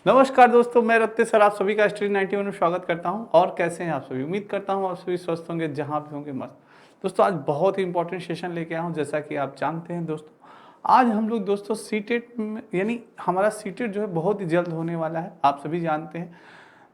नमस्कार दोस्तों, मैं रत्ते सर आप सभी का स्टडी 91 में स्वागत करता हूं। और कैसे हैं आप सभी? उम्मीद करता हूं आप सभी स्वस्थ होंगे, जहां भी होंगे मस्त। दोस्तों आज बहुत ही इंपॉर्टेंट सेशन लेके आया हूं। जैसा कि आप जानते हैं दोस्तों, आज हम लोग दोस्तों सीटेट में यानी हमारा सीटेट जो है बहुत ही जल्द होने वाला है, आप सभी जानते हैं।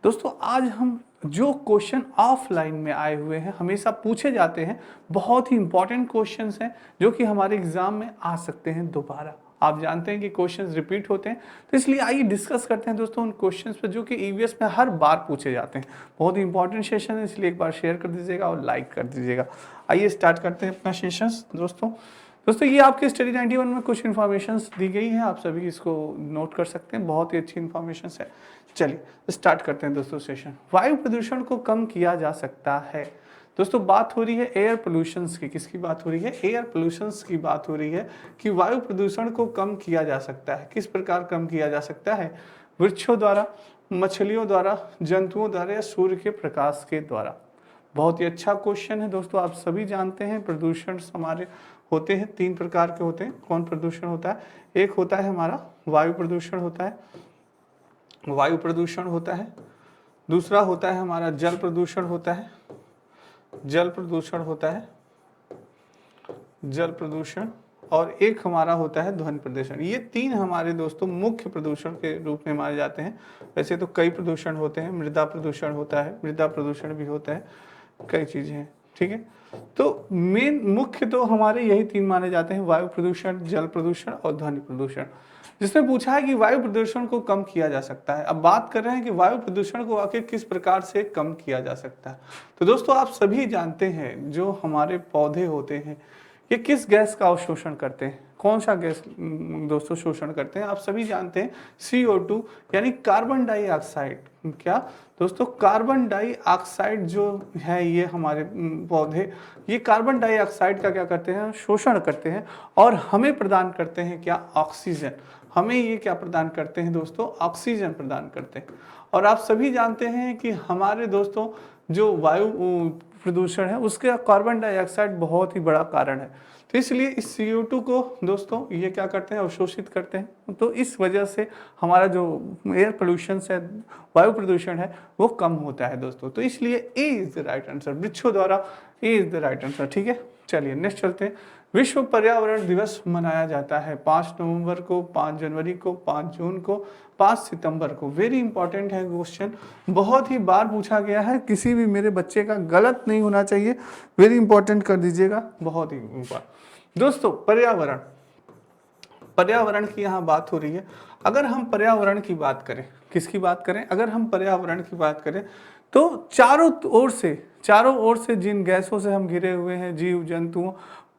दोस्तों आज हम जो क्वेश्चन ऑफलाइन में आए हुए हैं, हमेशा पूछे जाते हैं, बहुत ही इंपॉर्टेंट क्वेश्चंस हैं जो कि हमारे एग्जाम में आ सकते हैं दोबारा। आप जानते हैं कि क्वेश्चंस रिपीट होते हैं, तो इसलिए आइए डिस्कस करते हैं दोस्तों उन क्वेश्चंस पे जो कि ईवीएस में हर बार पूछे जाते हैं। बहुत ही इंपॉर्टेंट सेशन है, इसलिए एक बार शेयर कर दीजिएगा और लाइक कर दीजिएगा। आइए स्टार्ट करते हैं अपना सेशन दोस्तों ये आपके स्टडी 91 में कुछ इन्फॉर्मेशन दी गई है, आप सभी इसको नोट कर सकते हैं, बहुत ही अच्छी इन्फॉर्मेशन है। चलिए स्टार्ट करते हैं दोस्तों सेशन। वायु प्रदूषण को कम किया जा सकता है। दोस्तों बात हो रही है एयर पोल्यूशन की। किसकी बात हो रही है? एयर पोल्यूशन की बात हो रही है कि वायु प्रदूषण को कम किया जा सकता है। किस प्रकार कम किया जा सकता है? वृक्षों द्वारा, मछलियों द्वारा, जंतुओं द्वारा या सूर्य के प्रकाश के द्वारा। बहुत ही अच्छा क्वेश्चन है दोस्तों। आप सभी जानते हैं प्रदूषण हमारे होते हैं, 3 प्रकार के होते हैं। कौन प्रदूषण होता है? एक होता है हमारा वायु प्रदूषण होता है, वायु प्रदूषण होता है। दूसरा होता है हमारा जल प्रदूषण होता है, जल प्रदूषण होता है, जल प्रदूषण। और एक हमारा होता है ध्वनि प्रदूषण। ये 3 हमारे दोस्तों मुख्य प्रदूषण के रूप में माने जाते हैं। वैसे तो कई प्रदूषण होते हैं, मृदा प्रदूषण होता है, मृदा प्रदूषण भी होता है, कई चीजें हैं, ठीक है। तो मेन मुख्य तो हमारे यही 3 माने जाते हैं, वायु प्रदूषण, जल प्रदूषण और ध्वनि प्रदूषण। जिसमें पूछा है कि वायु प्रदूषण को कम किया जा सकता है। अब बात कर रहे हैं कि वायु प्रदूषण को आखिर किस प्रकार से कम किया जा सकता है। तो दोस्तों आप सभी जानते हैं जो हमारे पौधे होते हैं ये किस गैस का अवशोषण करते हैं? कौन सा गैस दोस्तों शोषण करते हैं? आप सभी जानते हैं CO2 यानी कार्बन डाइऑक्साइड। क्या दोस्तों? कार्बन डाइऑक्साइड जो है ये हमारे पौधे ये कार्बन डाइऑक्साइड का क्या करते हैं? शोषण करते हैं और हमें प्रदान करते हैं क्या? ऑक्सीजन। हमें ये क्या प्रदान करते हैं दोस्तों? ऑक्सीजन प्रदान करते हैं। और आप सभी जानते हैं कि हमारे दोस्तों जो वायु प्रदूषण है उसके कार्बन डाइऑक्साइड बहुत ही बड़ा कारण है। तो इसलिए इस CO2 को दोस्तों ये क्या करते हैं? अवशोषित करते हैं। तो इस वजह से हमारा जो एयर पोल्यूशन है, वायु प्रदूषण है, वो कम होता है दोस्तों। तो इसलिए ए इज द राइट आंसर। वृक्षों द्वारा ए इज द राइट आंसर, ठीक है। चलिए नेक्स्ट चलते हैं। विश्व पर्यावरण दिवस मनाया जाता है 5 नवंबर को, 5 जनवरी को, 5 जून को, 5 सितंबर को। वेरी इंपॉर्टेंट है क्वेश्चन, बहुत ही बार पूछा गया है, किसी भी मेरे बच्चे का गलत नहीं होना चाहिए। वेरी इंपॉर्टेंट कर दीजिएगा, बहुत ही इंपॉर्टेंट। दोस्तों पर्यावरण, पर्यावरण की यहाँ बात हो रही है। अगर हम पर्यावरण की बात करें, किसकी बात करें? अगर हम पर्यावरण की बात करें तो चारों ओर से जिन गैसों से हम घिरे हुए हैं, जीव जंतुओं,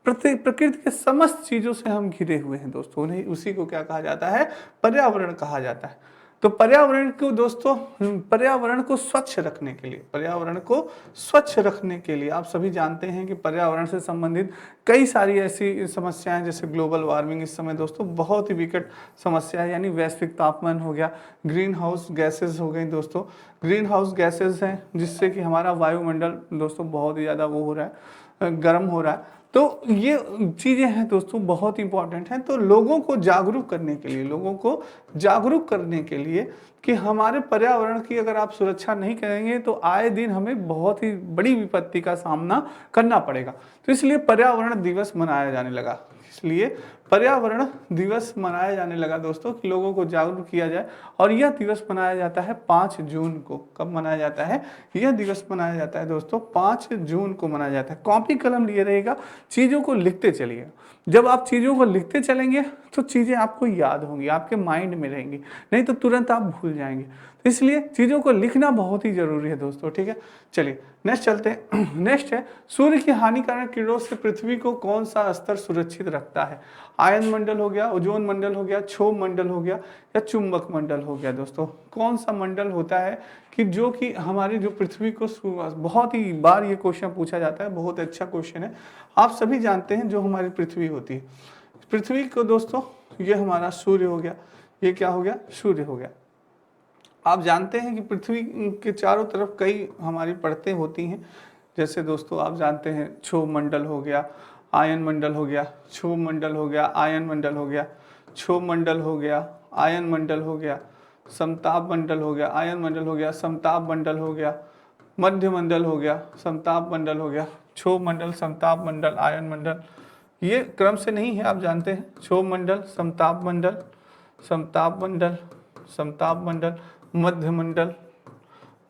प्रकृति के समस्त चीजों से हम घिरे हुए हैं दोस्तों, उन्हें उसी को क्या कहा जाता है? पर्यावरण कहा जाता है। तो पर्यावरण को दोस्तों, पर्यावरण को स्वच्छ रखने के लिए, पर्यावरण को स्वच्छ रखने के लिए आप सभी जानते हैं कि पर्यावरण से संबंधित कई सारी ऐसी समस्याएं, जैसे ग्लोबल वार्मिंग इस समय दोस्तों बहुत ही विकट समस्या है, यानी वैश्विक तापमान हो गया, ग्रीन हाउस गैसेज हो गई दोस्तों। ग्रीन हाउस गैसेज हैं जिससे कि हमारा वायुमंडल दोस्तों बहुत ही ज़्यादा वो हो रहा है, गर्म हो रहा है। तो ये चीज़ें हैं दोस्तों बहुत इंपॉर्टेंट हैं। तो लोगों को जागरूक करने के लिए, लोगों को जागरूक करने के लिए कि हमारे पर्यावरण की अगर आप सुरक्षा नहीं करेंगे तो आए दिन हमें बहुत ही बड़ी विपत्ति का सामना करना पड़ेगा। तो इसलिए पर्यावरण दिवस मनाया जाने लगा। इसलिए पर्यावरण दिवस मनाया जाने लगा दोस्तों कि लोगों को जागरूक किया जाए। और यह दिवस मनाया जाता है 5 जून को। कब मनाया जाता है? यह दिवस मनाया जाता है दोस्तों 5 जून को मनाया जाता है। कॉपी कलम लिए रहिएगा, चीज़ों को लिखते चलिएगा। जब आप चीज़ों को लिखते चलेंगे तो चीज़ें आपको याद होंगी, आपके माइंड में रहेंगी, नहीं तो तुरंत आप भूल जाएंगे। तो इसलिए चीज़ों को लिखना बहुत ही जरूरी है दोस्तों, ठीक है। चलिए नेक्स्ट चलते हैं। नेक्स्ट है, सूर्य की हानिकारक किरणों से पृथ्वी को कौन सा स्तर सुरक्षित रखता है? आयन मंडल हो गया, ओजोन मंडल हो गया, क्षोभ मंडल हो गया या चुंबक मंडल हो गया दोस्तों। कौन सा मंडल होता है कि जो कि हमारी जो पृथ्वी को, बहुत ही बार ये क्वेश्चन पूछा जाता है, बहुत अच्छा क्वेश्चन है। आप सभी जानते हैं जो हमारी पृथ्वी होती है, पृथ्वी को दोस्तों ये हमारा सूर्य हो गया, ये क्या हो गया? सूर्य हो गया। आप जानते हैं कि पृथ्वी के चारों तरफ कई हमारी परतें होती हैं। जैसे दोस्तों आप जानते हैं क्षोभ मंडल हो गया, आयन मंडल हो गया, क्षोभ मंडल हो गया, आयन मंडल हो गया, क्षोभ मंडल हो गया, आयन मंडल हो गया। समताप मंडल हो गया, आयन मंडल हो गया, समताप मंडल हो गया, मध्य मंडल हो गया, समताप मंडल हो गया, क्षोभ मंडल, समताप मंडल, आयन मंडल। ये क्रम से नहीं है, आप जानते हैं। क्षोभ मंडल, समताप मंडल, समताप मंडल, समताप मंडल, मध्य मंडल,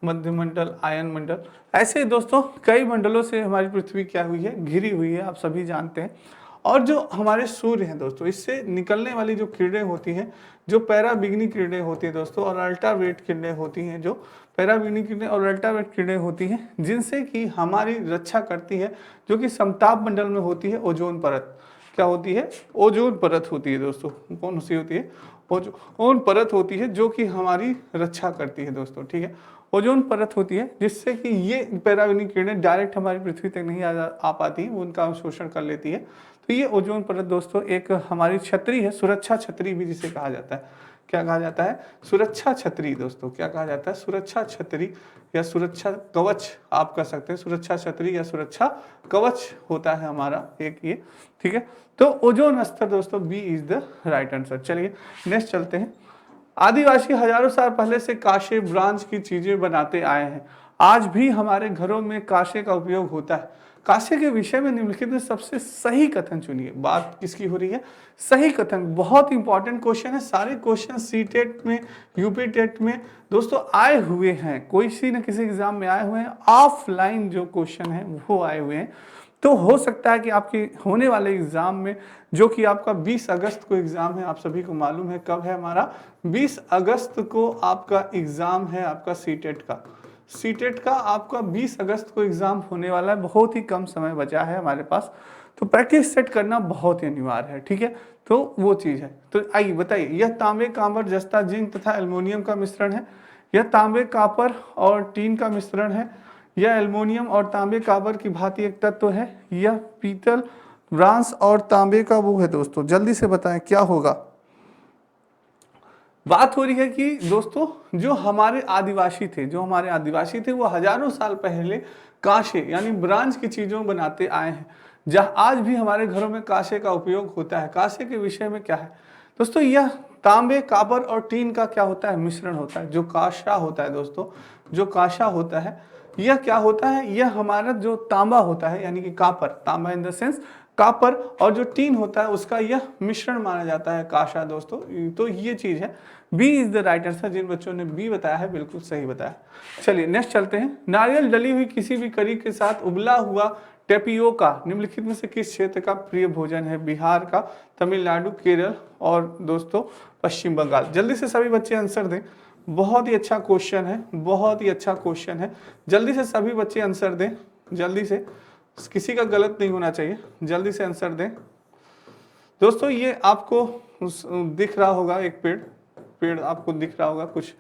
मध्य मंडल, आयन मंडल। ऐसे ही दोस्तों कई मंडलों से हमारी पृथ्वी क्या हुई है, घिरी हुई है, आप सभी जानते हैं। और जो हमारे सूर्य हैं दोस्तों, इससे निकलने वाली जो किरणें होती हैं, जो पैराबिगनी किरणें होती हैं दोस्तों, और अल्ट्रावायलेट किरणें होती हैं, जो पैराबिगनी किरणें और अल्ट्रावायलेट किरणें होती हैं, जिनसे कि हमारी रक्षा करती है, जो कि समताप मंडल में होती है ओजोन परत। क्या होती है? ओजोन परत होती है दोस्तों। कौन सी होती है? ओजोन परत होती है, जो कि हमारी रक्षा करती है दोस्तों, ठीक है। ओजोन परत होती है, जिससे कि ये पैराबिगनी किरणें डायरेक्ट हमारी पृथ्वी तक नहीं आ पाती, वो उनका शोषण कर लेती है। तो ये ओजोन परत दोस्तों एक हमारी छतरी है, सुरक्षा छतरी भी जिसे कहा जाता है। क्या कहा जाता है? सुरक्षा छतरी दोस्तों। क्या कहा जाता है? सुरक्षा छतरी या सुरक्षा कवच आप कह सकते हैं। सुरक्षा छतरी या सुरक्षा कवच होता है हमारा एक ये, ठीक है। तो ओजोन स्तर दोस्तों B is the right answer. चलिए नेक्स्ट चलते हैं। आदिवासी हजारों साल पहले से कांसे, ब्रांज की चीजें बनाते आए हैं। आज भी हमारे घरों में कांसे का उपयोग होता है। कांसे के विषय में निम्नलिखित में सबसे सही कथन चुनिए। बात किसकी हो रही है? सही कथन। बहुत इंपॉर्टेंट क्वेश्चन है। सारे क्वेश्चन सी टेट में, यूपी टेट में दोस्तों आए हुए हैं, कोई सी न किसी एग्जाम में आए हुए हैं। ऑफलाइन जो क्वेश्चन है वो आए हुए हैं। तो हो सकता है कि आपके होने वाले एग्जाम में, जो कि आपका 20 अगस्त को एग्जाम है, आप सभी को मालूम है कब है हमारा, 20 अगस्त को आपका एग्जाम है, आपका सीटेट का। सीटेट का आपका 20 अगस्त को एग्जाम होने वाला है। बहुत ही कम समय बचा है हमारे पास, तो प्रैक्टिस सेट करना बहुत ही अनिवार्य है, ठीक है। तो वो चीज है। तो आइए बताइए, यह तांबे, कांबर, जस्ता, जिंक तथा एल्युमिनियम का मिश्रण है। यह तांबे, कॉपर और टीन का मिश्रण है। यह एल्युमिनियम और तांबे कॉपर की भांति एक तत्व है। यह पीतल, ब्रांस और तांबे का वो है दोस्तों। जल्दी से बताएं क्या होगा। बात हो रही है कि दोस्तों जो हमारे आदिवासी थे वो हजारों साल पहले कांसे यानी ब्रांज की चीजों बनाते आए हैं। जहाँ आज भी हमारे घरों में कांसे का उपयोग होता है। कांसे के विषय में क्या है दोस्तों? यह तांबे, कॉपर और टीन का क्या होता है? मिश्रण होता है। जो कांसा होता है दोस्तों, जो कांसा होता है, यह क्या होता है? यह हमारा जो तांबा होता है यानी कि कॉपर, तांबा इन द सेंस कॉपर, और जो टीन होता है उसका यह मिश्रण माना जाता है कांसा दोस्तों। तो ये चीज है। B is the right answer. जिन बच्चों ने बी बताया है बिल्कुल सही बताया। चलिए नेक्स्ट चलते हैं। नारियल डली हुई किसी भी करी के साथ उबला हुआ टेपियोका निम्नलिखित में से किस क्षेत्र का प्रिय भोजन है? बिहार का, तमिलनाडु, केरल और दोस्तों पश्चिम बंगाल। जल्दी से सभी बच्चे आंसर दें। बहुत ही अच्छा क्वेश्चन है, बहुत ही अच्छा क्वेश्चन है। जल्दी से सभी बच्चे आंसर दें, जल्दी से, किसी का गलत नहीं होना चाहिए। जल्दी से आंसर दें दोस्तों। ये आपको दिख रहा होगा एक पेड़ आपको दिख रहा होगा कुछ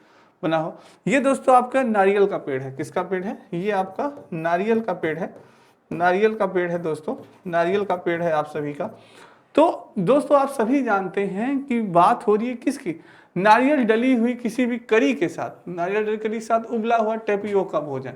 बना हो। ये दोस्तों आपका नारियल का पेड़ है। किसका पेड़ है? ये आपका नारियल का पेड़ है। नारियल का पेड़ है दोस्तों, नारियल का पेड़ है आप सभी का। तो दोस्तों आप सभी जानते हैं कि बात हो रही है किसकी? नारियल डली हुई किसी भी करी के साथ, नारियल डली करी के साथ उबला हुआ टेपियोका भोजन।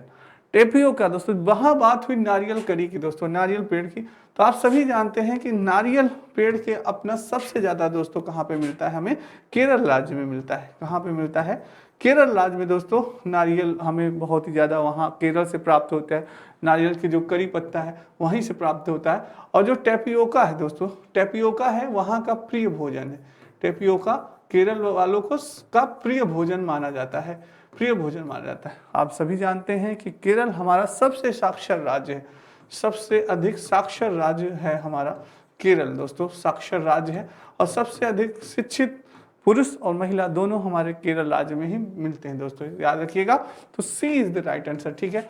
टेपियोका दोस्तों, वहां बात हुई नारियल करी की दोस्तों, नारियल पेड़ की। तो आप सभी जानते हैं कि नारियल पेड़ के अपना सबसे ज्यादा दोस्तों कहाँ पे मिलता है? हमें केरल राज्य में मिलता है। कहाँ पे मिलता है? केरल राज्य में दोस्तों नारियल हमें बहुत ही ज्यादा वहाँ केरल से प्राप्त होता है। नारियल की जो करी पत्ता है वहीं से प्राप्त होता है। और जो टेपियोका है दोस्तों, टेपियोका है वहाँ का प्रिय भोजन है। टेपियोका केरल वालों को का प्रिय भोजन माना जाता है, प्रिय भोजन माना जाता है। आप सभी जानते हैं कि केरल हमारा सबसे साक्षर राज्य है, सबसे अधिक साक्षर राज्य है हमारा केरल दोस्तों, साक्षर राज्य है। और सबसे अधिक शिक्षित पुरुष और महिला दोनों हमारे केरल राज्य में ही मिलते हैं दोस्तों, याद रखिएगा। तो सी इज द राइट आंसर, ठीक है।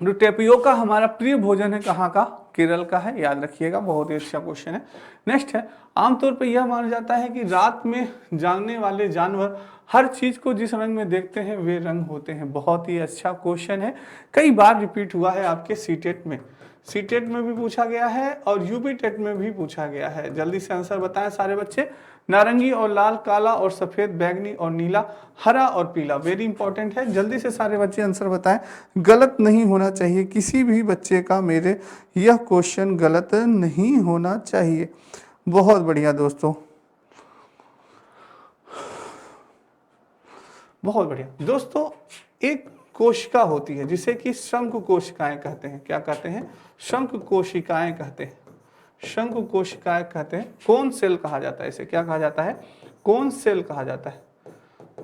जो टेपियोका हमारा प्रिय भोजन है कहाँ का? केरल का है, याद रखिएगा। बहुत ही अच्छा क्वेश्चन है। नेक्स्ट है, आमतौर पर यह माना जाता है कि रात में जागने वाले जानवर हर चीज को जिस रंग में देखते हैं वे रंग होते हैं। बहुत ही अच्छा क्वेश्चन है, कई बार रिपीट हुआ है आपके सीटेट में। सीटेट में भी पूछा गया है और यूपी टेट में भी पूछा गया है। जल्दी से आंसर बताएं सारे बच्चे। नारंगी और लाल, काला और सफेद, बैगनी और नीला, हरा और पीला। वेरी इंपॉर्टेंट है। जल्दी से सारे बच्चे आंसर बताएं। गलत नहीं होना चाहिए किसी भी बच्चे का, मेरे यह क्वेश्चन गलत नहीं होना चाहिए। बहुत बढ़िया दोस्तों। बहुत बढ़िया दोस्तों। एक कोशिका होती है जिसे कि शंकु कोशिकाएं कहते हैं। क्या कहते हैं? शंकु कोशिकाएं कहते हैं। शंकु कोशिकाएं कहते हैं। कौन सेल कहा जाता है इसे? क्या कहा जाता है? कौन सेल कहा जाता है।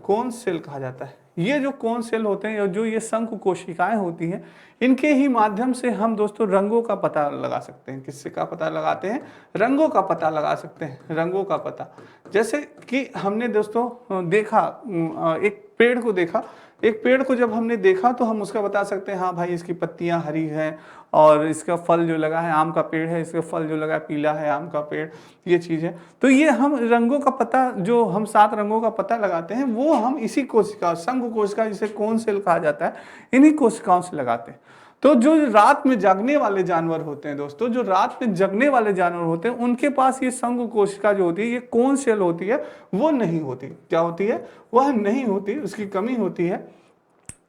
कौन सेल कहा जाता है। ये जो कौन सेल होते हैं, जो ये शंकु कोशिकाएं होती हैं, इनके ही माध्यम से हम दोस्तों रंगों का पता लगा सकते हैं। किससे का पता लगाते हैं? रंगों का पता लगा सकते हैं। रंगों का पता, जैसे कि हमने दोस्तों देखा, एक पेड़ को देखा। एक पेड़ को जब हमने देखा तो हम उसका बता सकते हैं, हाँ भाई इसकी पत्तियां हरी हैं और इसका फल जो लगा है, आम का पेड़ है, इसका फल जो लगा है पीला है, आम का पेड़, ये चीज है। तो ये हम रंगों का पता, जो हम 7 रंगों का पता लगाते हैं, वो हम इसी कोशिका, शंकु कोशिका जिसे कौन सेल कहा जाता है, इन्हीं कोशिकाओं से लगाते हैं। तो जो रात में जागने वाले जानवर होते हैं दोस्तों, जो रात में जगने वाले जानवर होते हैं, उनके पास ये शंकु कोशिका जो होती है, ये कौन सेल होती है, वो नहीं होती। क्या होती है? वह नहीं होती, उसकी कमी होती है।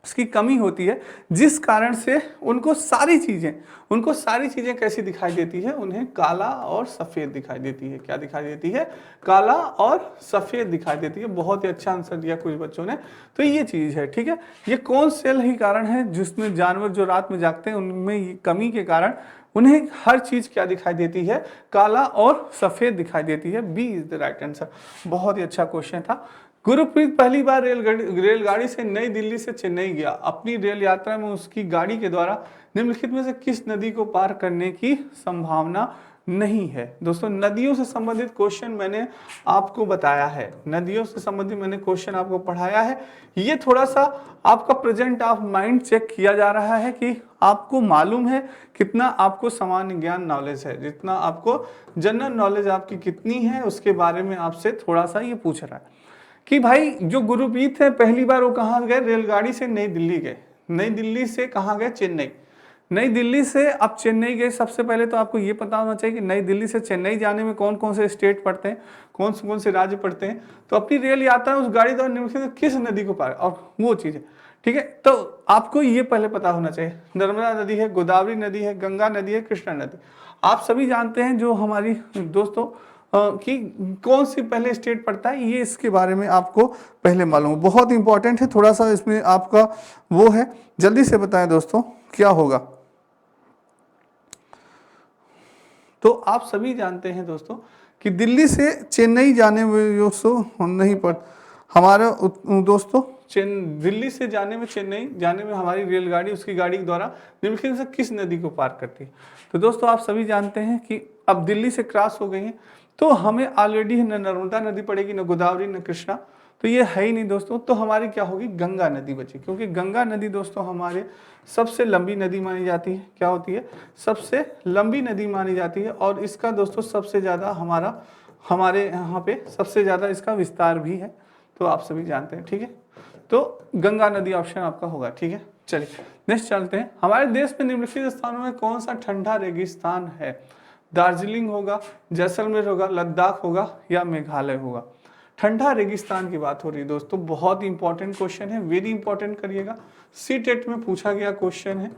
उसकी कमी होती है, जिस कारण से उनको सारी चीजें कैसी दिखाई देती है? उन्हें काला और सफेद दिखाई देती है। क्या दिखाई देती है? काला और सफेद दिखाई देती है। बहुत ही अच्छा आंसर दिया कुछ बच्चों ने। तो ये चीज है, ठीक है। ये कौन सेल ही कारण है जिसमें जानवर जो रात में जागते हैं, उनमें ये कमी के कारण उन्हें हर चीज क्या दिखाई देती है? काला और सफेद दिखाई देती है। B is the right answer. बहुत ही अच्छा क्वेश्चन था। गुरप्रीत पहली बार रेलगाड़ी से नई दिल्ली से चेन्नई गया। अपनी रेल यात्रा में उसकी गाड़ी के द्वारा निम्नलिखित में से किस नदी को पार करने की संभावना नहीं है? दोस्तों, नदियों से संबंधित क्वेश्चन मैंने आपको बताया है। नदियों से संबंधित मैंने क्वेश्चन आपको पढ़ाया है। ये थोड़ा सा आपका प्रेजेंट ऑफ माइंड चेक किया जा रहा है कि आपको मालूम है कितना आपको सामान्य ज्ञान नॉलेज है, जितना आपको जनरल नॉलेज आपकी कितनी है, उसके बारे में आपसे थोड़ा सा ये पूछ रहा है कि भाई जो गुरप्रीत है पहली बार वो कहाँ गए? रेलगाड़ी से नई दिल्ली गए। नई दिल्ली से कहाँ गए? चेन्नई। नई दिल्ली से अब चेन्नई गए। सबसे पहले तो आपको ये पता होना चाहिए कि नई दिल्ली से चेन्नई जाने में कौन कौन से स्टेट पड़ते हैं, कौन से राज्य पड़ते हैं। तो अपनी रेल यात्रा उस गाड़ी द्वारा निम्नलिखित किस नदी को पार, और वो चीज़ है, ठीक है। तो आपको ये पहले पता होना चाहिए, नर्मदा नदी है, गोदावरी नदी है, गंगा नदी है, कृष्णा नदी। आप सभी जानते हैं जो हमारी दोस्तों कि कौन सी पहले स्टेट पड़ता है, ये इसके बारे में आपको पहले मालूम है। बहुत इंपॉर्टेंट है, थोड़ा सा इसमें आपका वो है, जल्दी से बताएं दोस्तों क्या होगा। तो आप सभी जानते हैं दोस्तों कि दिल्ली से चेन्नई जाने में दोस्तों नहीं पड़ हमारा दोस्तों दिल्ली से जाने में, चेन्नई जाने में हमारी रेलगाड़ी उसकी गाड़ी द्वारा निम्नलिखित से किस नदी को पार करती है? तो दोस्तों आप सभी जानते हैं कि अब दिल्ली से क्रॉस हो गई है, तो हमें ऑलरेडी न नर्मदा नदी पड़ेगी, न गोदावरी, न कृष्णा, तो ये है ही नहीं दोस्तों। तो हमारी क्या होगी? गंगा नदी बची, क्योंकि गंगा नदी दोस्तों हमारे सबसे लंबी नदी मानी जाती है। क्या होती है? सबसे लंबी नदी मानी जाती है। और इसका दोस्तों सबसे ज़्यादा हमारे यहाँ पे सबसे ज़्यादा इसका विस्तार भी है, तो आप सभी जानते हैं, ठीक है। तो गंगा नदी ऑप्शन आपका होगा, ठीक है। चलिए नेक्स्ट चलते हैं। हमारे देश में निम्नलिखित स्थानों में कौन सा ठंडा रेगिस्तान है? दार्जिलिंग होगा, जैसलमेर होगा, लद्दाख होगा, या मेघालय होगा? ठंडा रेगिस्तान की बात हो रही है दोस्तों। बहुत इंपॉर्टेंट क्वेश्चन है, वेरी इंपॉर्टेंट करिएगा। सीटेट में पूछा गया क्वेश्चन है,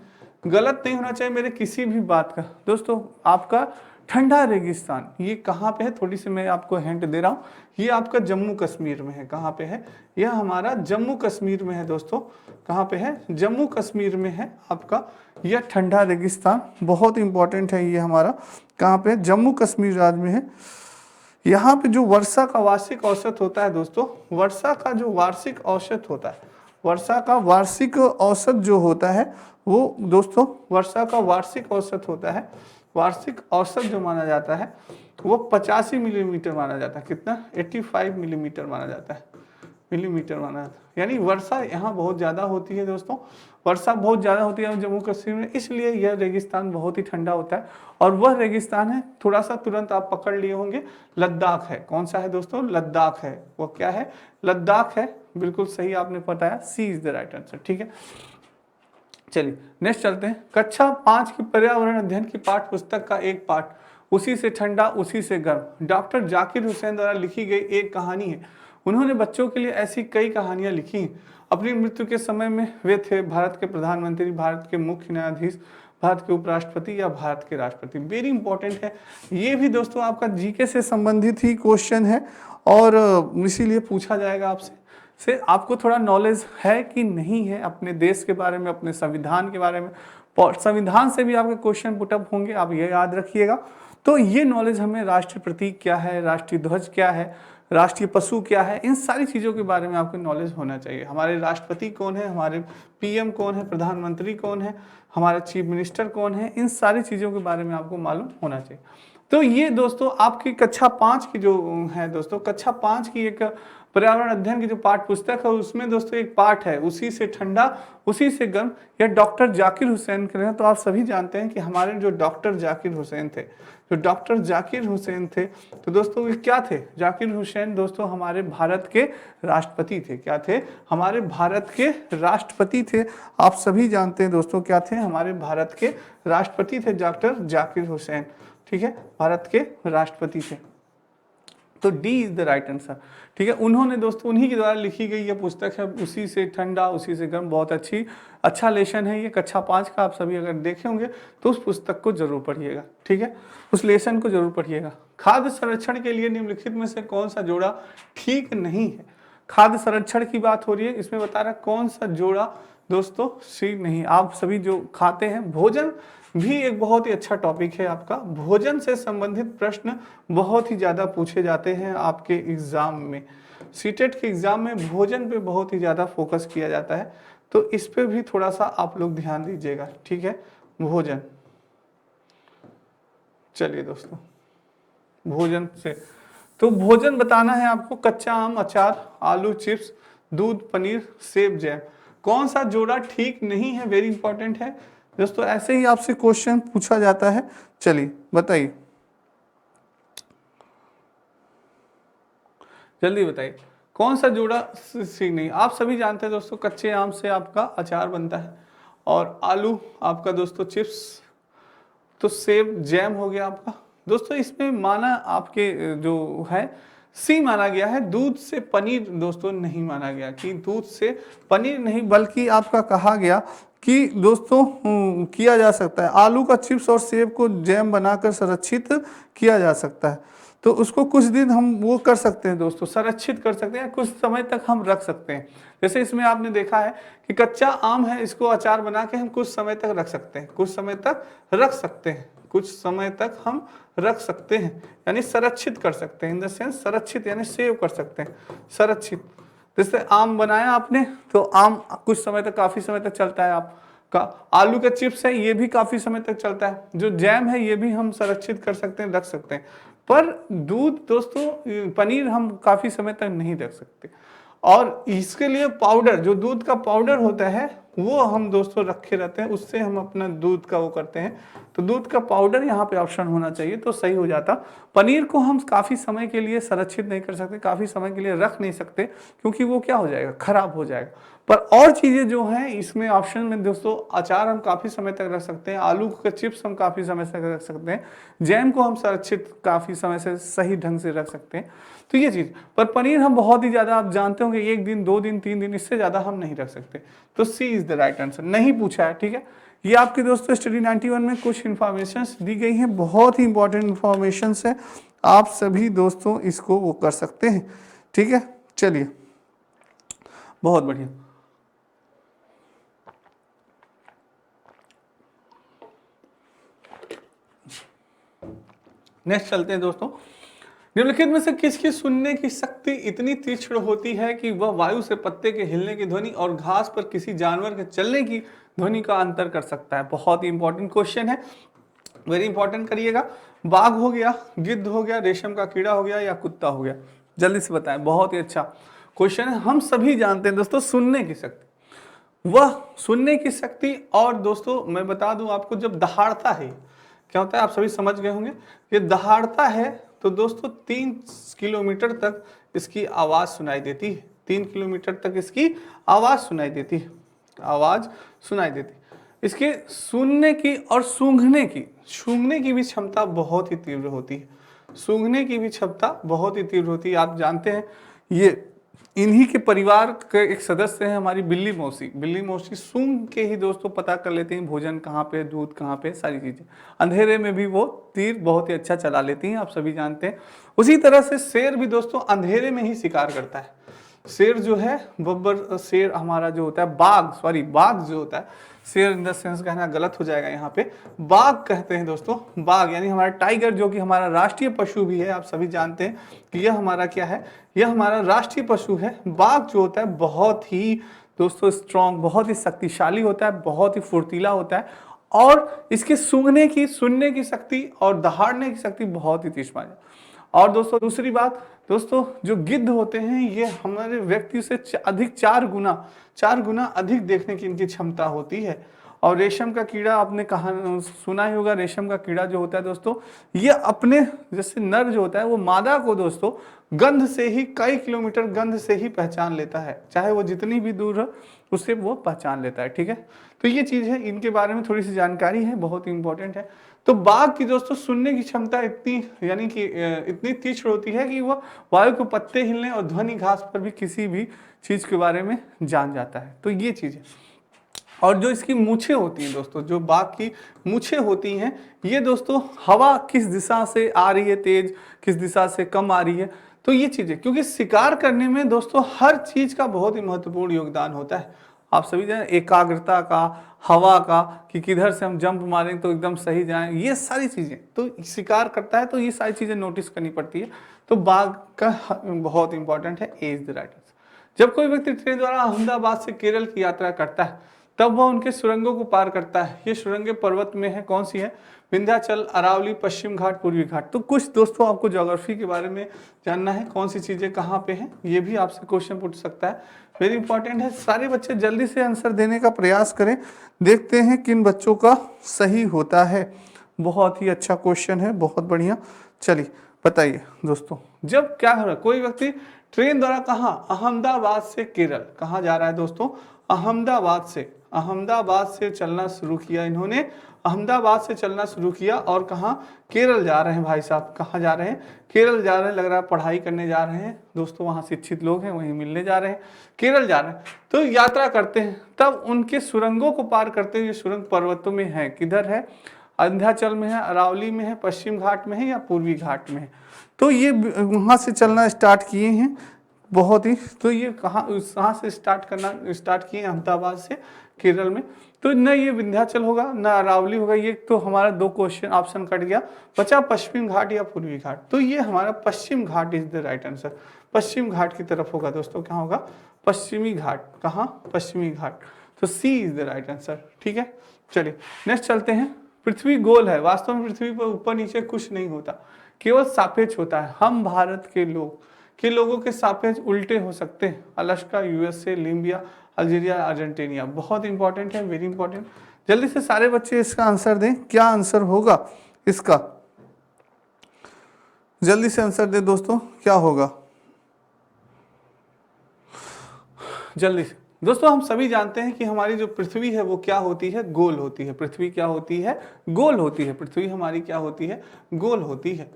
गलत नहीं होना चाहिए मेरे किसी भी बात का। दोस्तों आपका ठंडा रेगिस्तान ये कहाँ पे है? थोड़ी सी मैं आपको हिंट दे रहा हूँ। ये आपका जम्मू कश्मीर में है। कहाँ पे है? यह हमारा जम्मू कश्मीर में है दोस्तों। कहाँ पे है? जम्मू कश्मीर में है आपका यह ठंडा रेगिस्तान। बहुत इंपॉर्टेंट है ये हमारा। कहाँ पे? जम्मू कश्मीर राज्य में है। यहाँ पे जो वर्षा का वार्षिक औसत होता है दोस्तों, वर्षा का जो वार्षिक औसत होता है, वर्षा का वार्षिक औसत जो होता है वो दोस्तों, वर्षा का वार्षिक औसत होता है, वार्षिक औसत जो माना जाता है वो 85 मिलीमीटर माना जाता है। कितना? 85 मिलीमीटर माना जाता है, मिलीमीटर माना जाता है। यानी वर्षा यहाँ बहुत ज़्यादा होती है दोस्तों, वर्षा बहुत ज़्यादा होती है जम्मू कश्मीर में, इसलिए यह रेगिस्तान बहुत ही ठंडा होता है। और वह रेगिस्तान है, थोड़ा सा तुरंत आप पकड़ लिए होंगे, लद्दाख है। कौन सा है दोस्तों? लद्दाख है। वो क्या है? लद्दाख है। बिल्कुल सही आपने बताया, सी इज द राइट आंसर, ठीक है। चलिए नेक्स्ट चलते हैं। कक्षा 5 की पर्यावरण अध्ययन की पाठ पुस्तक का एक पाठ, उसी से ठंडा उसी से गर्म, डॉक्टर जाकिर हुसैन द्वारा लिखी गई एक कहानी है। उन्होंने बच्चों के लिए ऐसी कई कहानियां लिखी। अपनी मृत्यु के समय में वे थे भारत के प्रधानमंत्री, भारत के मुख्य न्यायाधीश, भारत के उपराष्ट्रपति या भारत के राष्ट्रपति। वेरी इंपॉर्टेंट है ये भी दोस्तों, आपका जीके से संबंधित ही क्वेश्चन है और इसीलिए पूछा जाएगा आपसे। से आपको थोड़ा नॉलेज है कि नहीं है अपने देश के बारे में, अपने संविधान के बारे में। संविधान से भी आपके क्वेश्चन पुटअप होंगे, आप ये याद रखिएगा। तो ये नॉलेज हमें, राष्ट्रीय प्रतीक क्या है, राष्ट्रीय ध्वज क्या है, राष्ट्रीय पशु क्या है, इन सारी चीज़ों के बारे में आपको नॉलेज होना चाहिए। हमारे राष्ट्रपति कौन है, हमारे पीएम कौन है, प्रधानमंत्री कौन है, हमारे चीफ मिनिस्टर कौन है, इन सारी चीज़ों के बारे में आपको मालूम होना चाहिए। तो ये दोस्तों आपकी कक्षा 5 की जो है दोस्तों, कक्षा 5 की एक पर्यावरण अध्ययन की जो पाठ पुस्तक है, उसमें दोस्तों एक पाठ है उसी से ठंडा उसी से गर्म, या डॉक्टर जाकिर हुसैन के हैं। तो आप सभी जानते हैं कि हमारे जो डॉक्टर जाकिर हुसैन थे, जो डॉक्टर जाकिर हुसैन थे, तो दोस्तों ये क्या थे? जाकिर हुसैन दोस्तों हमारे भारत के राष्ट्रपति थे। क्या थे? हमारे भारत के राष्ट्रपति थे। आप सभी जानते हैं दोस्तों क्या थे? हमारे भारत के राष्ट्रपति थे डॉक्टर जाकिर हुसैन। ठीक है, भारत के राष्ट्रपति थे। तो D is the right answer. ठीक है, उन्होंने दोस्तों, उन्हीं के द्वारा लिखी गई ये पुस्तक है, उसी से ठंडा उसी से गर्म। बहुत अच्छा लेसन है ये, कक्षा 5 का। आप सभी अगर देखे होंगे तो उस पुस्तक को जरूर पढ़िएगा। ठीक है, उस लेसन को जरूर पढ़िएगा। खाद्य संरक्षण के लिए निम्नलिखित में से कौन सा जोड़ा ठीक नहीं है? खाद्य संरक्षण की बात हो रही है, इसमें बता रहा कौन सा जोड़ा दोस्तों ठीक नहीं। आप सभी जो खाते हैं, भोजन भी एक बहुत ही अच्छा टॉपिक है आपका। भोजन से संबंधित प्रश्न बहुत ही ज़्यादा पूछे जाते हैं आपके एग्जाम में। सीटेट के एग्जाम में भोजन पे बहुत ही ज़्यादा फोकस किया जाता है, तो इस पे भी थोड़ा सा आप लोग ध्यान दीजिएगा। ठीक है, भोजन। चलिए दोस्तों, भोजन से तो भोजन बताना है आपको। कच्चा आम, अचार, आलू चिप्स, दूध, पनीर, सेब, जैम। कौन सा जोड़ा ठीक नहीं है? वेरी इंपॉर्टेंट है दोस्तों, ऐसे ही आपसे क्वेश्चन पूछा जाता है। चलिए बताइए, जल्दी बताइए कौन सा जोड़ा ठीक नहीं। आप सभी जानते हैं दोस्तों, कच्चे आम से आपका अचार बनता है, और आलू आपका दोस्तों चिप्स, तो सेब जैम हो गया आपका। दोस्तों इसमें माना आपके जो है सी माना गया है। दूध से पनीर दोस्तों नहीं माना गया, कि दूध से पनीर नहीं, बल्कि आपका कहा गया कि दोस्तों किया जा सकता है, आलू का चिप्स और सेब को जैम बनाकर संरक्षित किया जा सकता है। तो उसको कुछ दिन हम वो कर सकते हैं दोस्तों, संरक्षित कर सकते हैं, कुछ समय तक हम रख सकते हैं। जैसे इसमें आपने देखा है कि कच्चा आम है, इसको अचार बना के हम कुछ समय तक रख सकते हैं, कुछ समय तक रख सकते हैं, कुछ समय तक हम रख सकते हैं, यानी संरक्षित कर सकते हैं। इन द सेंस संरक्षित यानी सेव कर सकते हैं, संरक्षित। जैसे आम बनाया आपने, तो आम कुछ समय तक, काफी समय तक चलता है आपका। आलू के चिप्स है, ये भी काफी समय तक चलता है। जो जैम है ये भी हम संरक्षित कर सकते हैं, रख सकते हैं। पर दूध दोस्तों, पनीर हम काफी समय तक नहीं रख सकते। और इसके लिए पाउडर, जो दूध का पाउडर होता है, वो हम दोस्तों रखे रहते हैं, उससे हम अपना दूध का वो करते हैं। तो दूध का पाउडर यहाँ पे ऑप्शन होना चाहिए, तो सही हो जाता। पनीर को हम काफ़ी समय के लिए संरक्षित नहीं कर सकते, काफ़ी समय के लिए रख नहीं सकते, क्योंकि वो क्या हो जाएगा, खराब हो जाएगा। पर और चीज़ें जो हैं इसमें ऑप्शन में दोस्तों, अचार हम काफ़ी समय तक रख सकते हैं, आलू के चिप्स हम काफ़ी समय तक रख सकते हैं, जैम को हम संरक्षित काफ़ी समय से सही ढंग से रख सकते हैं। तो ये चीज़, पर पनीर हम बहुत ही ज़्यादा, आप जानते होंगे, 1 दिन 2 दिन 3 दिन, इससे ज़्यादा हम नहीं रख सकते। तो सी इज़ द राइट आंसर। नहीं पूछा है, ठीक है। ये आपके दोस्तों स्टडी 91 में कुछ इन्फॉर्मेशन दी गई हैं, बहुत ही इंपॉर्टेंट इन्फॉर्मेशन है। आप सभी दोस्तों इसको वो कर सकते हैं, ठीक है। चलिए, बहुत बढ़िया। नेक्स्ट चलते हैं दोस्तों। निम्नलिखित में से किसकी सुनने की शक्ति इतनी तीक्ष्ण होती है कि वह वायु से पत्ते के हिलने की ध्वनि और घास पर किसी जानवर के चलने की ध्वनि का अंतर कर सकता है? बहुत ही इंपॉर्टेंट क्वेश्चन है, वेरी इंपॉर्टेंट करिएगा। बाघ हो गया, गिद्ध हो गया, रेशम का कीड़ा हो गया, या कुत्ता हो गया? जल्दी से बताएं, बहुत ही अच्छा क्वेश्चन है। हम सभी जानते हैं दोस्तों, सुनने की शक्ति, वह सुनने की शक्ति। और दोस्तों मैं बता दूं आपको, जब दहाड़ता है क्या होता है, आप सभी समझ गए होंगे। ये दहाड़ता है तो दोस्तों 3 किलोमीटर तक इसकी आवाज सुनाई देती है, 3 किलोमीटर तक इसकी आवाज सुनाई देती है, आवाज सुनाई देती है। इसके सुनने की और सूंघने की भी क्षमता बहुत ही तीव्र होती है, सूंघने की भी क्षमता बहुत ही तीव्र होती है। आप जानते हैं, ये इन्हीं के परिवार के एक सदस्य हैं हमारी बिल्ली मौसी। बिल्ली मौसी सूंघ के ही दोस्तों पता कर लेते हैं भोजन कहाँ पे, दूध कहाँ पे, सारी चीजें। अंधेरे में भी वो तीर बहुत ही अच्छा चला लेती हैं, आप सभी जानते हैं। उसी तरह से शेर भी दोस्तों अंधेरे में ही शिकार करता है। शेर जो है, बब्बर शेर हमारा जो होता है, बाघ जो होता है, शेर इन द सेंस कहना गलत हो जाएगा यहाँ पे, बाघ कहते हैं दोस्तों। बाघ यानी हमारा टाइगर, जो कि हमारा राष्ट्रीय पशु भी है। आप सभी जानते हैं कि यह हमारा क्या है, यह हमारा राष्ट्रीय पशु है। बाघ जो होता है बहुत ही दोस्तों स्ट्रॉन्ग, बहुत ही शक्तिशाली होता है, बहुत ही फुर्तीला होता है, और इसके सुनने की शक्ति और दहाड़ने की शक्ति बहुत ही तीक्ष्ण है। और दोस्तों दूसरी बात, दोस्तों जो गिद्ध होते हैं ये हमारे व्यक्ति से अधिक 4 गुना अधिक देखने की इनकी क्षमता होती है। और रेशम का कीड़ा, आपने कहा सुना ही होगा, रेशम का कीड़ा जो होता है दोस्तों, ये अपने जैसे नर जो होता है वो मादा को दोस्तों गंध से ही, कई किलोमीटर गंध से ही पहचान लेता है, चाहे वो जितनी भी दूर हो उससे वो पहचान लेता है। ठीक है, तो ये चीज है, इनके बारे में थोड़ी सी जानकारी है, बहुत इंपॉर्टेंट है। तो बाघ की दोस्तों सुनने की क्षमता इतनी, यानी कि इतनी तीक्ष्ण होती है कि वह वायु के पत्ते हिलने और ध्वनि घास पर भी किसी भी चीज के बारे में जान जाता है। तो ये चीज है। और जो इसकी मूछें होती हैं दोस्तों, जो बाघ की मूछें होती हैं, ये दोस्तों हवा किस दिशा से आ रही है तेज, किस दिशा से कम आ रही है, तो ये चीजें, क्योंकि शिकार करने में दोस्तों हर चीज का बहुत ही महत्वपूर्ण योगदान होता है। आप सभी जाने, एकाग्रता का, हवा का, कि किधर से हम जंप मारें तो एकदम सही जाएं, ये सारी चीजें तो शिकार करता है, तो ये सारी चीजें नोटिस करनी पड़ती है। तो बाघ का बहुत इंपॉर्टेंट है एज द राइट। जब कोई व्यक्ति ट्रेन द्वारा अहमदाबाद से केरल की यात्रा करता है तब वह उनके सुरंगों को पार करता है। ये सुरंगें पर्वत में है, कौन सी है, विंध्याचल, अरावली, पश्चिम घाट, पूर्वी घाट। तो कुछ दोस्तों आपको ज्योग्राफी के बारे में जानना है, कौन सी चीजें कहाँ पे हैं, ये भी आपसे क्वेश्चन पूछ सकता है, वेरी इंपॉर्टेंट है। सारे बच्चे जल्दी से आंसर देने का प्रयास करें, देखते हैं किन बच्चों का सही होता है। बहुत ही अच्छा क्वेश्चन है, बहुत बढ़िया। चलिए बताइए दोस्तों, जब क्या हो रहा है, कोई व्यक्ति ट्रेन द्वारा कहाँ, अहमदाबाद से केरल, कहाँ जा रहा है दोस्तों, अहमदाबाद से चलना शुरू किया इन्होंने, अहमदाबाद से चलना शुरू किया और कहाँ, केरल जा रहे हैं भाई साहब, कहाँ जा रहे हैं, केरल जा रहे हैं, लग रहा है पढ़ाई करने जा रहे हैं दोस्तों, वहाँ शिक्षित लोग हैं, वहीं मिलने जा रहे हैं, केरल जा रहे हैं। तो यात्रा करते हैं, तब उनके सुरंगों को पार करते हुए, सुरंग पर्वतों में है, किधर है, विंध्याचल में है, अरावली में है, पश्चिम घाट में है या पूर्वी घाट में है। तो ये वहाँ से चलना स्टार्ट किए हैं, बहुत ही, तो ये कहाँ से स्टार्ट किए, अहमदाबाद से केरल में। तो न ये विंध्याचल होगा न अरावली होगा, ये तो हमारा 2 क्वेश्चन ऑप्शन कट गया, बचा पश्चिम घाट या पूर्वी घाट। तो ये हमारा पश्चिम घाट इज द राइट आंसर, पश्चिम घाट की तरफ होगा दोस्तों, क्या होगा, पश्चिमी घाट, कहाँ, पश्चिमी घाट। तो सी इज द राइट आंसर। ठीक है, चलिए नेक्स्ट चलते हैं। पृथ्वी गोल है, वास्तव में पृथ्वी पर ऊपर नीचे कुछ नहीं होता, केवल सापेक्ष होता है। हम भारत के लोगों के सापेक्ष उल्टे हो सकते हैं, Alaska, USA, Libya, Algeria, Argentina. बहुत इंपॉर्टेंट है, वेरी इंपॉर्टेंट। जल्दी से सारे बच्चे इसका आंसर दें, क्या आंसर होगा इसका, जल्दी से आंसर दें दोस्तों, क्या होगा जल्दी से। दोस्तों हम सभी जानते हैं कि हमारी जो पृथ्वी है वो क्या होती है, गोल होती है। पृथ्वी क्या होती है, गोल होती है। पृथ्वी हमारी क्या होती है, गोल होती है।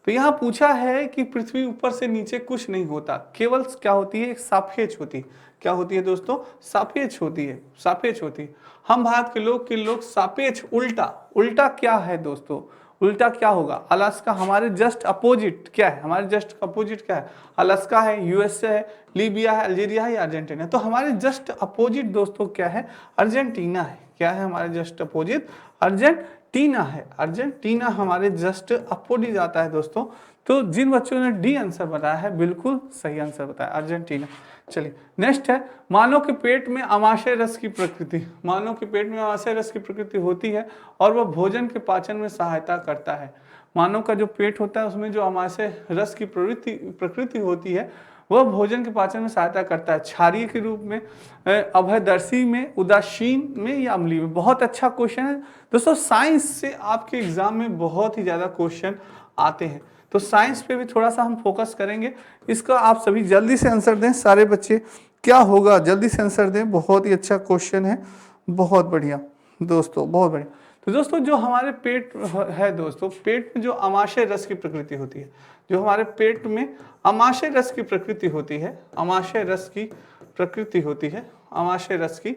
तो यहाँ पूछा है कि पृथ्वी ऊपर से नीचे कुछ नहीं होता, केवल क्या होती है, एक सापेक्ष होती है। क्या होती है दोस्तों, सापेक्ष होती है, सापेक्ष होती है। हम भारत के लोग सापेक्ष, उल्टा क्या है दोस्तों, उल्टा क्या होगा, अलास्का हमारे जस्ट अपोजिट क्या है, हमारे जस्ट अपोजिट क्या है, अलास्का है, यूएसए है, लीबिया है, अल्जीरिया है या अर्जेंटीना। तो हमारे जस्ट अपोजिट दोस्तों क्या है, अर्जेंटीना है। क्या है हमारे जस्ट अपोजिट, अर्जेंटीना है। अर्जेंटीना हमारे जस्ट अपोजिट आता है दोस्तों। तो जिन बच्चों ने डी आंसर बताया है बिल्कुल सही आंसर बताया, अर्जेंटीना। चलिए नेक्स्ट है, मानव के पेट में अमाशय रस की प्रकृति, मानव के पेट में अमाशय रस की प्रकृति होती है और वह भोजन के पाचन में सहायता करता है। मानव का जो पेट होता है उसमें जो अमाशय रस की प्रकृति होती है वह भोजन के पाचन में सहायता करता है। क्षारीय के रूप में, अभयदर्शी में, उदासीन में या अम्लीय में। बहुत अच्छा क्वेश्चन है दोस्तों, साइंस से आपके एग्जाम में बहुत ही ज्यादा क्वेश्चन आते हैं, तो साइंस पे भी थोड़ा सा हम फोकस करेंगे। इसका आप सभी जल्दी से आंसर दें, सारे बच्चे क्या होगा जल्दी से आंसर दें, बहुत ही अच्छा क्वेश्चन है, बहुत बढ़िया दोस्तों, बहुत बढ़िया। तो दोस्तों जो हमारे पेट है दोस्तों, पेट में जो अमाशय रस की प्रकृति होती है, जो हमारे पेट में अमाशय रस की प्रकृति होती है, अमाशय रस की प्रकृति होती है, अमाशय रस की,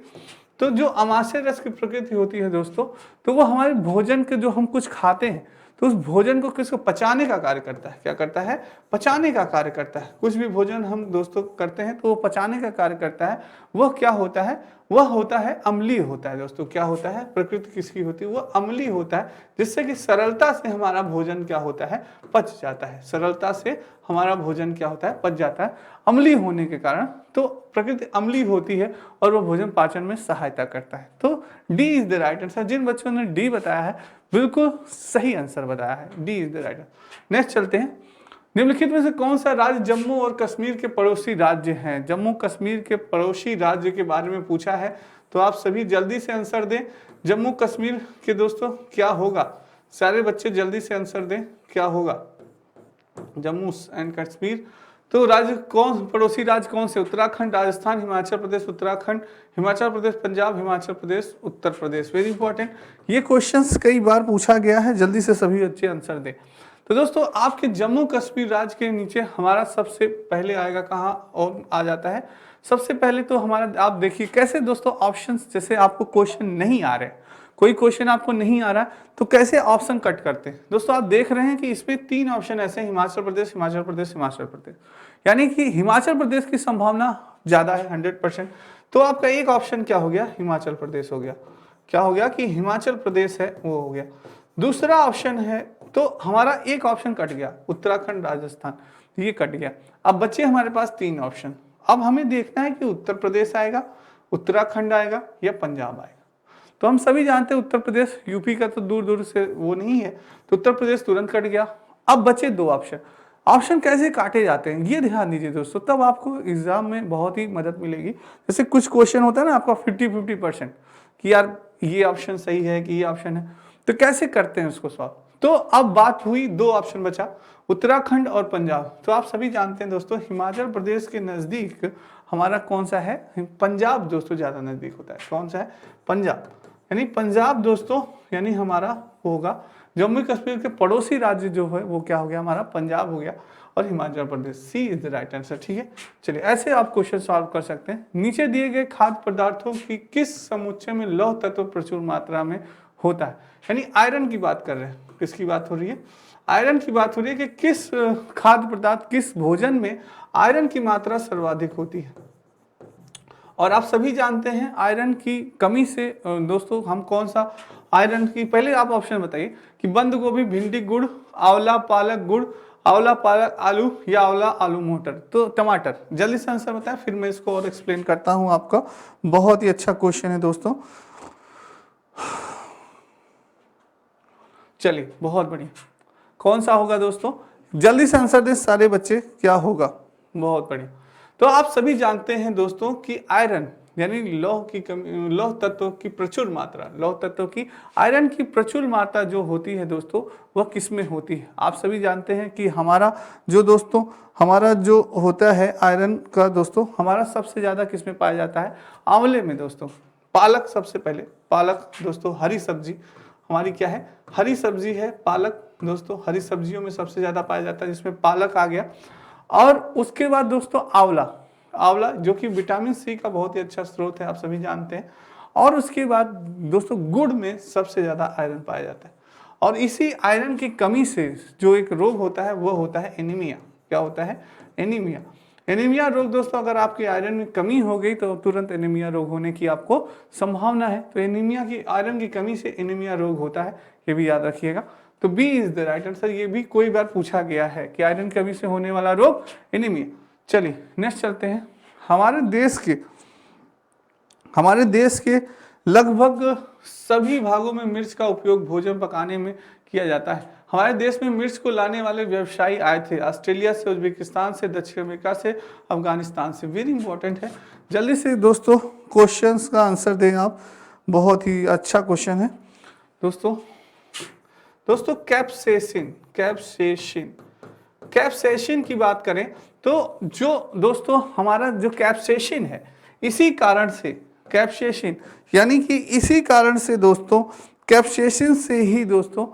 तो जो अमाशय रस की प्रकृति होती है दोस्तों, तो वो हमारे भोजन के जो हम कुछ खाते हैं तो उस भोजन को किसको पचाने का कार्य करता है, क्या करता है, पचाने का कार्य करता है। कुछ भी भोजन हम दोस्तों करते हैं तो वो पचाने का कार्य करता है। वह क्या होता है, वह होता है अम्लीय होता है दोस्तों। क्या होता है, प्रकृति किसकी होती है, वह अम्लीय होता है, जिससे कि सरलता से हमारा भोजन क्या होता है, पच जाता है। सरलता से हमारा भोजन क्या होता है, पच जाता है अम्लीय होने के कारण। तो प्रकृति अम्लीय होती है और वह भोजन पाचन में सहायता करता है। तो D is the right answer. जिन बच्चों ने डी बताया है बिल्कुल सही आंसर बताया है, D is the right answer. Next चलते हैं। निम्नलिखित में से कौन सा राज्य जम्मू और कश्मीर के पड़ोसी राज्य हैं। जम्मू कश्मीर के पड़ोसी राज्य के बारे में पूछा है, तो आप सभी जल्दी से आंसर दें। जम्मू कश्मीर के दोस्तों क्या होगा, सारे बच्चे जल्दी से आंसर दें, क्या होगा जम्मू एंड कश्मीर। तो राज्य कौन, पड़ोसी राज्य कौन से, उत्तराखंड, राजस्थान, हिमाचल प्रदेश, उत्तराखंड, हिमाचल प्रदेश, पंजाब, हिमाचल प्रदेश, उत्तर प्रदेश। वेरी इंपॉर्टेंट, ये क्वेश्चंस कई बार पूछा गया है, जल्दी से सभी अच्छे आंसर दें। तो दोस्तों आपके जम्मू कश्मीर राज्य के नीचे हमारा सबसे पहले आएगा कहाँ और आ जाता है, सबसे पहले तो हमारा, आप देखिए कैसे दोस्तों ऑप्शंस, जैसे आपको क्वेश्चन नहीं आ रहे, कोई क्वेश्चन आपको नहीं आ रहा तो कैसे ऑप्शन कट करते हैं दोस्तों। आप देख रहे हैं कि इसमें 3 ऑप्शन ऐसे हैं, हिमाचल प्रदेश, हिमाचल प्रदेश, हिमाचल प्रदेश, यानी कि हिमाचल प्रदेश की संभावना ज्यादा है 100%। तो आपका एक ऑप्शन क्या हो गया, हिमाचल प्रदेश हो गया। क्या हो गया कि हिमाचल प्रदेश है वो हो गया। दूसरा ऑप्शन है, तो हमारा एक ऑप्शन कट गया, उत्तराखंड, राजस्थान, ये कट गया। अब बचे हमारे पास 3 ऑप्शन। अब हमें देखना है कि उत्तर प्रदेश आएगा, उत्तराखंड आएगा या पंजाब आएगा। तो हम सभी जानते हैं उत्तर प्रदेश, यूपी का तो दूर दूर से वो नहीं है, तो उत्तर प्रदेश तुरंत कट गया। अब बचे 2 ऑप्शन। ऑप्शन कैसे काटे जाते हैं ये ध्यान दीजिए दोस्तों, तब आपको एग्जाम में बहुत ही मदद मिलेगी। जैसे कुछ क्वेश्चन होता है ना आपका 50-50% कि यार ये ऑप्शन सही है कि ये ऑप्शन है, तो कैसे करते हैं उसको सॉल्व। तो अब बात हुई 2 ऑप्शन बचा, उत्तराखंड और पंजाब। तो आप सभी जानते हैं दोस्तों हिमाचल प्रदेश के नजदीक हमारा कौन सा है, पंजाब दोस्तों ज्यादा नजदीक होता है। कौन सा है, पंजाब, यानी पंजाब दोस्तों, यानी हमारा होगा जम्मू कश्मीर के पड़ोसी राज्य जो है वो क्या हो गया, हमारा पंजाब हो गया और हिमाचल प्रदेश। सी इज द राइट आंसर। ठीक है, चलिए ऐसे आप क्वेश्चन सॉल्व कर सकते हैं। नीचे दिए गए खाद्य पदार्थों की किस समुच्चय में लौह तत्व प्रचुर मात्रा में होता है, यानी आयरन की बात कर रहे हैं। किसकी बात हो रही है, आयरन की बात हो रही है कि किस खाद्य पदार्थ, किस भोजन में आयरन की मात्रा सर्वाधिक होती है। और आप सभी जानते हैं आयरन की कमी से दोस्तों हम कौन सा आयरन की, पहले आप ऑप्शन बताइए कि बंद गोभी, भिंडी, गुड़, आंवला पालक गुड़, आंवला पालक आलू या आंवला आलू मटर। तो टमाटर, जल्दी से आंसर बताएं, फिर मैं इसको और एक्सप्लेन करता हूं आपका। बहुत ही अच्छा क्वेश्चन है दोस्तों, चलिए बहुत बढ़िया। कौन सा होगा दोस्तों, जल्दी से आंसर दें सारे बच्चे, क्या होगा, बहुत बढ़िया। तो आप सभी जानते हैं दोस्तों कि आयरन यानी लौह की कमी, लौह तत्व की प्रचुर मात्रा, लौह तत्व की, आयरन की प्रचुर मात्रा जो होती है दोस्तों वह किस में होती है। आप सभी जानते हैं कि हमारा जो दोस्तों, हमारा जो होता है आयरन का दोस्तों, हमारा सबसे ज्यादा किस में पाया जाता है, आंवले में दोस्तों। पालक सबसे पहले, पालक दोस्तों हरी सब्जी हमारी क्या है, हरी सब्जी है पालक दोस्तों, हरी सब्जियों में सबसे ज्यादा पाया जाता है, जिसमें पालक आ गया। और उसके बाद दोस्तों आंवला, आंवला जो कि विटामिन सी का बहुत ही अच्छा स्रोत है, आप सभी जानते हैं। और उसके बाद दोस्तों गुड़ में सबसे ज्यादा आयरन पाया जाता है। और इसी आयरन की कमी से जो एक रोग होता है वो होता है एनीमिया। क्या होता है, एनीमिया। एनीमिया रोग दोस्तों, अगर आपकी आयरन में कमी हो गई तो तुरंत एनीमिया रोग होने की आपको संभावना है। तो एनीमिया की, आयरन की कमी से एनीमिया रोग होता है, ये भी याद रखिएगा। तो B is the right answer. ये भी कोई बार पूछा गया है कि आयरन की कमी से होने वाला रोग एनीमिया। चलिए नेक्स्ट चलते हैं। हमारे देश के लगभग सभी भागों में मिर्च का उपयोग भोजन पकाने में किया जाता है। हमारे देश में मिर्च को लाने वाले व्यवसायी आए थे ऑस्ट्रेलिया से, उज्बेकिस्तान से, दक्षिण अमेरिका से, अफगानिस्तान से। वेरी इंपॉर्टेंट है, जल्दी से दोस्तों क्वेश्चंस का आंसर दें आप, बहुत ही अच्छा क्वेश्चन है दोस्तों कैप्सेसिन, कैप्सेसिन की बात करें तो जो दोस्तों हमारा जो कैप्सेसिन है, इसी कारण से कैप्सेसिन, यानी कि इसी कारण से दोस्तों कैप्सेसिन से ही दोस्तों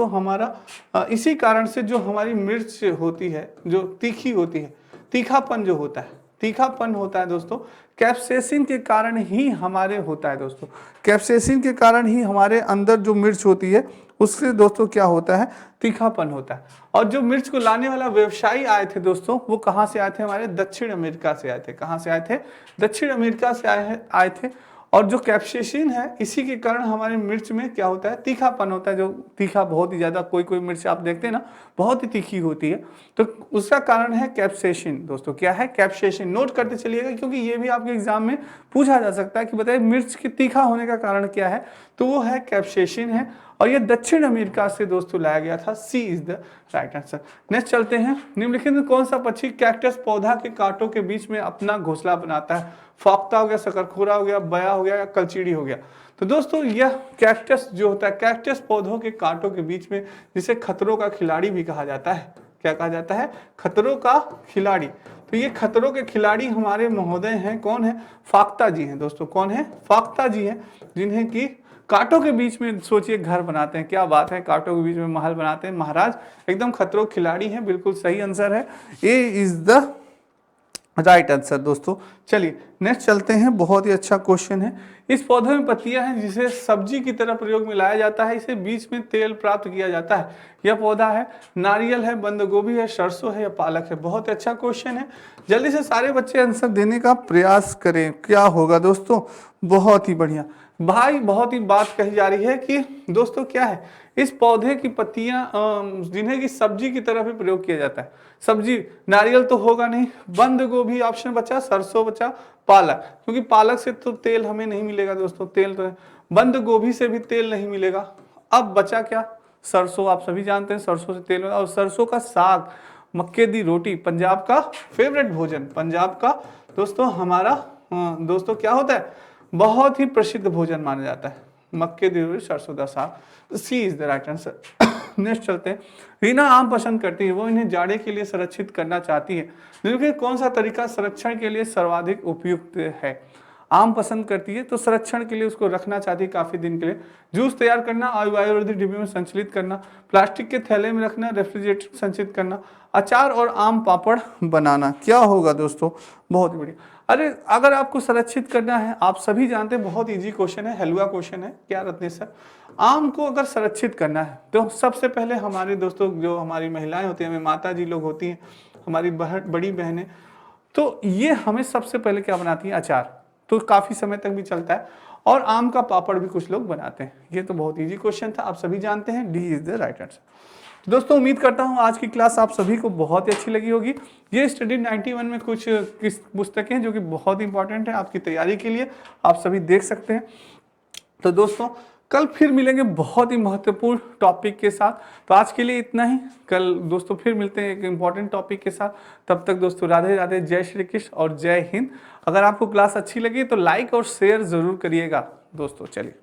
हमारा इसी कारण से जो हमारी मिर्च होती है, जो तीखी होती है, तीखापन जो होता है, तीखापन होता है दोस्तों, कैप्सेसिन के कारण ही हमारे होता है दोस्तों। कैप्सेसिन के कारण ही हमारे अंदर जो मिर्च होती है उससे दोस्तों क्या होता है, तीखापन होता है। और जो मिर्च को लाने वाला व्यवसायी आए थे दोस्तों, वो कहाँ से आए थे, हमारे दक्षिण अमेरिका से आए थे। कहाँ से आए थे, दक्षिण अमेरिका से आए थे। और जो कैप्सेसिन है इसी के कारण हमारे मिर्च में क्या होता है, तीखापन होता है। जो तीखा बहुत ही ज़्यादा, कोई कोई मिर्च आप देखते हैं ना बहुत ही तीखी होती है, तो उसका कारण है कैप्सेसिन दोस्तों। क्या है, कैप्सेसिन। नोट करते चलिएगा क्योंकि ये भी आपके एग्जाम में पूछा जा सकता है कि बताइए मिर्च के तीखा होने का कारण क्या है, तो वो है कैप्सेसिन है। और ये दक्षिण अमेरिका से दोस्तों लाया गया था। C is the right answer. Next चलते हैं। निम्नलिखित में कौन सा पक्षी कैक्टस पौधा के कांटों के बीच में अपना घोंसला बनाता है? फाख्ता हो गया, शकरखुरा हो गया, बया हो गया या कलचीड़ी हो गया। तो दोस्तों यह कैक्टस जो होता है, कैक्टस पौधों के कांटों के बीच में, जिसे खतरों का खिलाड़ी भी कहा जाता है। क्या कहा जाता है, खतरों का खिलाड़ी। तो ये खतरों के खिलाड़ी हमारे महोदय हैं, कौन है, फाख्ता जी हैं दोस्तों। कौन है, फाख्ता जी हैं, जिन्हें की कांटों के बीच में सोचिए घर बनाते हैं। क्या बात है, कांटों के बीच में महल बनाते हैं महाराज, एकदम खतरों खिलाड़ी हैं। बिल्कुल सही आंसर है, ए इज द राइट आंसर दोस्तों। चलिए नेक्स्ट चलते हैं। बहुत ही अच्छा क्वेश्चन है। इस पौधे में पत्तियां हैं जिसे सब्जी की तरह प्रयोग में लाया जाता है, इसे बीच में तेल प्राप्त किया जाता है। यह पौधा है, नारियल है, बंद गोभी है, सरसों है या पालक है? बहुत ही अच्छा क्वेश्चन है। जल्दी से सारे बच्चे आंसर देने का प्रयास करें। क्या होगा दोस्तों, बहुत ही बढ़िया भाई, बहुत ही बात कही जा रही है कि दोस्तों क्या है, इस पौधे की पत्तियां जिन्हें की सब्जी की तरह भी प्रयोग किया जाता है। सब्जी, नारियल तो होगा नहीं, बंद गोभी ऑप्शन बचा, सरसों बचा, पालक, क्योंकि पालक से तो तेल हमें नहीं मिलेगा दोस्तों, तेल तो है। बंद गोभी से भी तेल नहीं मिलेगा। अब बचा क्या, सरसों। आप सभी जानते हैं सरसों से तेल मिलेगा। और सरसों का साग, मक्के दी रोटी, पंजाब का फेवरेट भोजन, पंजाब का दोस्तों हमारा दोस्तों क्या होता है, बहुत ही प्रसिद्ध भोजन माना जाता है, मक्के दी रोटी, सरसों का साग। C is the right answer. Next चलते हैं। रीना आम पसंद करती है, वो इन्हें जाड़े के लिए संरक्षित करना चाहती है। देखिए कौन सा तरीका संरक्षण के लिए सर्वाधिक उपयुक्त है। आम पसंद करती है तो संरक्षण के लिए उसको रखना चाहती है काफी दिन के लिए। जूस तैयार करना, आयुर्वेदिक डिब्बे में संचलित करना, प्लास्टिक के थैले में रखना, रेफ्रिजरेटर संचित करना, अचार और आम पापड़ बनाना। क्या होगा दोस्तों, बहुत बढ़िया। अरे अगर आपको संरक्षित करना है, आप सभी जानते हैं बहुत इजी क्वेश्चन है, हलवा क्वेश्चन है। क्या रत्नेश सर, आम को अगर संरक्षित करना है तो सबसे पहले हमारे दोस्तों जो हमारी महिलाएं होती हैं, हमें माता जी लोग होती हैं, हमारी बड़ी बहनें, तो ये हमें सबसे पहले क्या बनाती है, अचार। तो काफी समय तक भी चलता है। और आम का पापड़ भी कुछ लोग बनाते हैं। ये तो बहुत इजी क्वेश्चन था, आप सभी जानते हैं, D is the right answer. दोस्तों उम्मीद करता हूं आज की क्लास आप सभी को बहुत ही अच्छी लगी होगी। ये स्टडी 91 में कुछ पुस्तकें हैं जो कि बहुत इंपॉर्टेंट है आपकी तैयारी के लिए, आप सभी देख सकते हैं। तो दोस्तों कल फिर मिलेंगे बहुत ही महत्वपूर्ण टॉपिक के साथ। तो आज के लिए इतना ही, कल दोस्तों फिर मिलते हैं एक इंपॉर्टेंट टॉपिक के साथ। तब तक दोस्तों राधे राधे, जय श्री कृष्ण और जय हिंद। अगर आपको क्लास अच्छी लगी तो लाइक और शेयर जरूर करिएगा दोस्तों। चलिए।